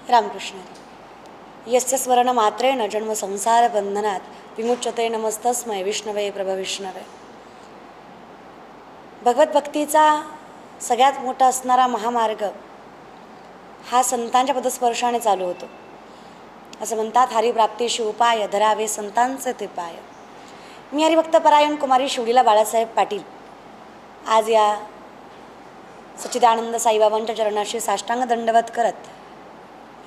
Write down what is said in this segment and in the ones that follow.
रामकृष्ण. यस्य स्मरण मात्रेण जन्म संसार बंधनात विमुच्यते नमस्तस्मै विष्णवे प्रभविष्णवे. भगवत भक्तीचा सगळ्यात मोठा असणारा महामार्ग हा संतांच्या पदस्पर्शाने चालू होतो. असं म्हणतात, हरिप्राप्तीशी उपाय धरावे संतांचे ते पाय. मी हरिभक्त परायण कुमारी शिवलीला बाळासाहेब पाटील आज या सच्चिदानंद साईबाबांच्या चरणाशी साष्टांग दंडवत करत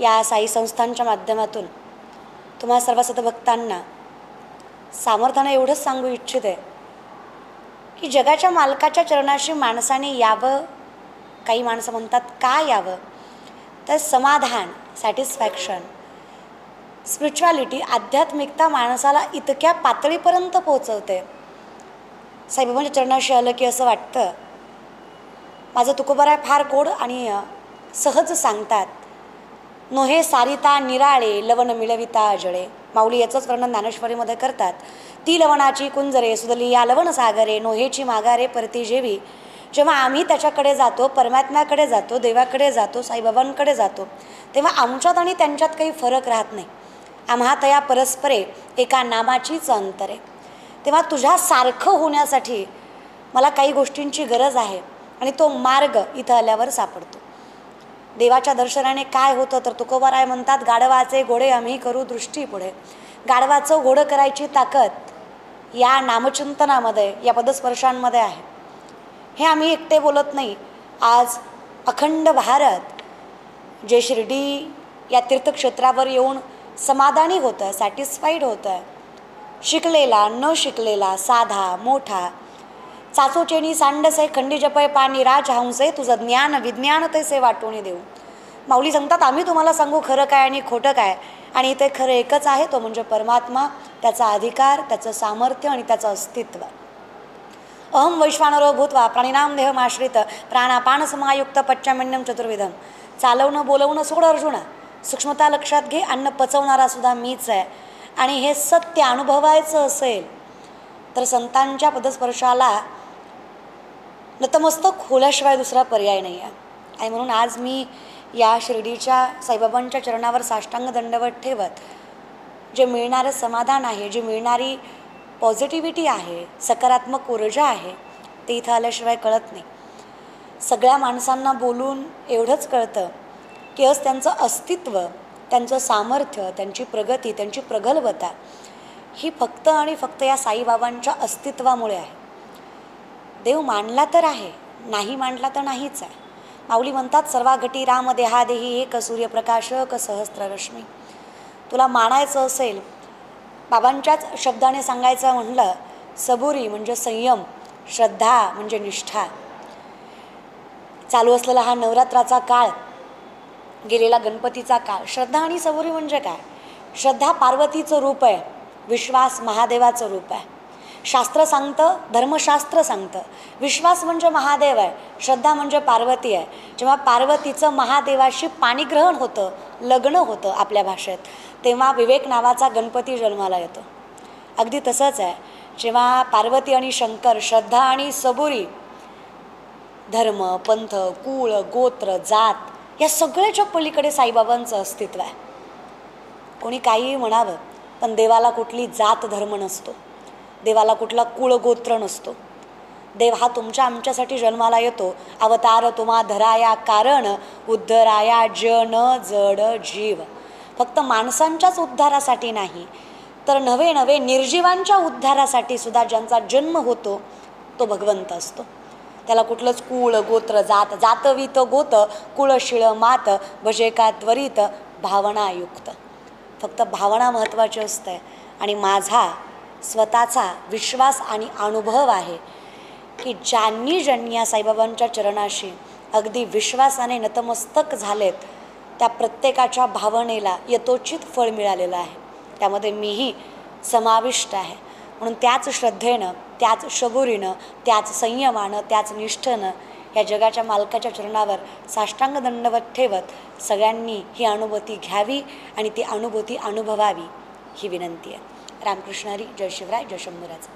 या साई संस्थांच्या माध्यमातून तुम्हा सर्व सतभक्तांना सामर्थ्याने एवढंच सांगू इच्छिते की जगाच्या मालकाच्या चरणाशी माणसाने यावं. काही माणसं म्हणतात का यावं, तर समाधान, सॅटिस्फॅक्शन, स्पिरिच्युअलिटी, आध्यात्मिकता माणसाला इतक्या पातळीपर्यंत पोहोचवते. साईबाबांच्या चरणाशी आलं की असं वाटतं माझं तुकोबराय फार गोड आणि सहज सांगतात. नोहे सारिता निराळे लवण मिळविता जळे. माऊली याचंच वर्णन ज्ञानेश्वरीमध्ये करतात. ती लवणाची कुंजरे सुदली या लवण सागरे नोहेची माघारे परती जेवी. जेव्हा आम्ही त्याच्याकडे जातो, परमात्म्याकडे जातो, देवाकडे जातो, साईबाबांकडे जातो, तेव्हा आमच्यात आणि त्यांच्यात काही फरक राहत नाही. आम्हा तया परस्परे एका नामाचीच अंतरे. तेव्हा तुझ्यासारखं होण्यासाठी मला काही गोष्टींची गरज आहे आणि तो मार्ग इथं आल्यावर सापडतो. देवाच्या दर्शनाने काय होतं तर तुकोबाराय म्हणतात, गाढवाचे घोडे आम्ही करू दृष्टी पुढे. गाढवाचं घोडं करायची ताकद या नामचिंतनामध्ये, या पदस्पर्शांमध्ये आहे. हे आम्ही एकटे बोलत नाही. आज अखंड भारत जे शिर्डी या तीर्थक्षेत्रावर येऊन समाधानी होतं, सॅटिस्फाईड होतं. शिकलेला न शिकलेला, साधा मोठा, चाचोचेनी सांडसे खंडी जपय पाणी राज हंसे तुझं ज्ञान विज्ञान तैसे वाटून देऊ. माऊली सांगतात, आम्ही तुम्हाला सांगू खरं काय आणि खोटं काय, आणि ते खरं एकच आहे, तो म्हणजे परमात्मा, त्याचा अधिकार, त्याचं सामर्थ्य आणि त्याचं अस्तित्व. अहम वैश्वानरो भूत्वा प्राणिनाम देहमाश्रित प्राणापान समायुक्त पच्चमन्यम चतुर्विधम. चालवणं बोलवणं सोड अर्जुना, सूक्ष्मता लक्षात घे, अन्न पचवणारा सुद्धा मीच आहे. आणि हे सत्य अनुभवायचं असेल तर संतांच्या पदस्पर्शाला नतमस्तक होल्याशिवाय दुसरा पर्याय नाही आहे. आणि म्हणून आज मी या शिर्डीच्या साईबाबांच्या चरणावर साष्टांग दंडवत ठेवत जे मिळणारं समाधान आहे, जी मिळणारी पॉझिटिव्हिटी आहे, सकारात्मक ऊर्जा आहे, ते इथं आल्याशिवाय कळत नाही. सगळ्या माणसांना बोलून एवढंच कळतं की आज त्यांचं अस्तित्व, त्यांचं सामर्थ्य, त्यांची प्रगती, त्यांची प्रगल्भता ही फक्त आणि फक्त या साईबाबांच्या अस्तित्वामुळे आहे. देव मानला तर आहे, नाही मानला तर नाहीच आहे. माऊली म्हणतात, सर्वा घटी राम देहादेही एक सूर्यप्रकाश क सहस्त्ररश्मी. तुला मानायचं असेल, बाबांच्याच शब्दाने सांगायचं म्हणलं, सबुरी म्हणजे संयम, श्रद्धा म्हणजे निष्ठा. चालू असलेला हा नवरात्राचा काळ, गेलेला गणपतीचा काळ, श्रद्धा आणि सबुरी म्हणजे काय? श्रद्धा पार्वतीचं रूप आहे, विश्वास महादेवाचं रूप आहे. शास्त्र सांगतं, धर्मशास्त्र सांगतं, विश्वास म्हणजे महादेव आहे, श्रद्धा म्हणजे पार्वती आहे. जेव्हा पार्वतीचं महादेवाशी पाणीग्रहण होतं, लग्न होतं आपल्या भाषेत, तेव्हा विवेक नावाचा गणपती जन्माला येतो. अगदी तसंच आहे, जेव्हा पार्वती आणि शंकर, श्रद्धा आणि सबुरी, धर्म, पंथ, कुळ, गोत्र, जात या सगळ्याच्या पलीकडे साईबाबांचं अस्तित्व आहे. कोणी काहीही म्हणावं, पण देवाला कुठली जात धर्म नसतो, देवाला कुठला कुळ गोत्र नसतो. देव हा तुमच्या आमच्यासाठी जन्माला येतो. अवतार तुम्हा धराया कारण उद्धराया जन जड जीव. फक्त माणसांच्याच उद्धारासाठी नाही, तर नवे नवे निर्जीवांच्या उद्धारासाठी सुद्धा ज्यांचा जन्म होतो तो भगवंत असतो. त्याला कुठलंच कुळ गोत्र जात, जातवीत गोत कुळ शिळ मात भजे का त्वरित भावनायुक्त. फक्त भावना महत्त्वाची असते. आणि माझा स्वतःचा विश्वास आणि अनुभव आहे की ज्यांनी या साईबाबांच्या चरणाशी अगदी विश्वासाने नतमस्तक झालेत, त्या प्रत्येकाच्या भावनेला यथोचित फळ मिळालेलं आहे. त्यामध्ये मीही समाविष्ट आहे. म्हणून त्याच श्रद्धेनं, त्याच शबुरीनं, त्याच संयमानं, त्याच निष्ठेनं या जगाच्या मालकाच्या चरणावर साष्टांग दंडवत ठेवत सगळ्यांनी ही अनुभूती घ्यावी आणि ती अनुभूती अनुभवावी ही विनंती आहे. रामकृष्ण हरी. जय शिवराय. जय शंभूराज.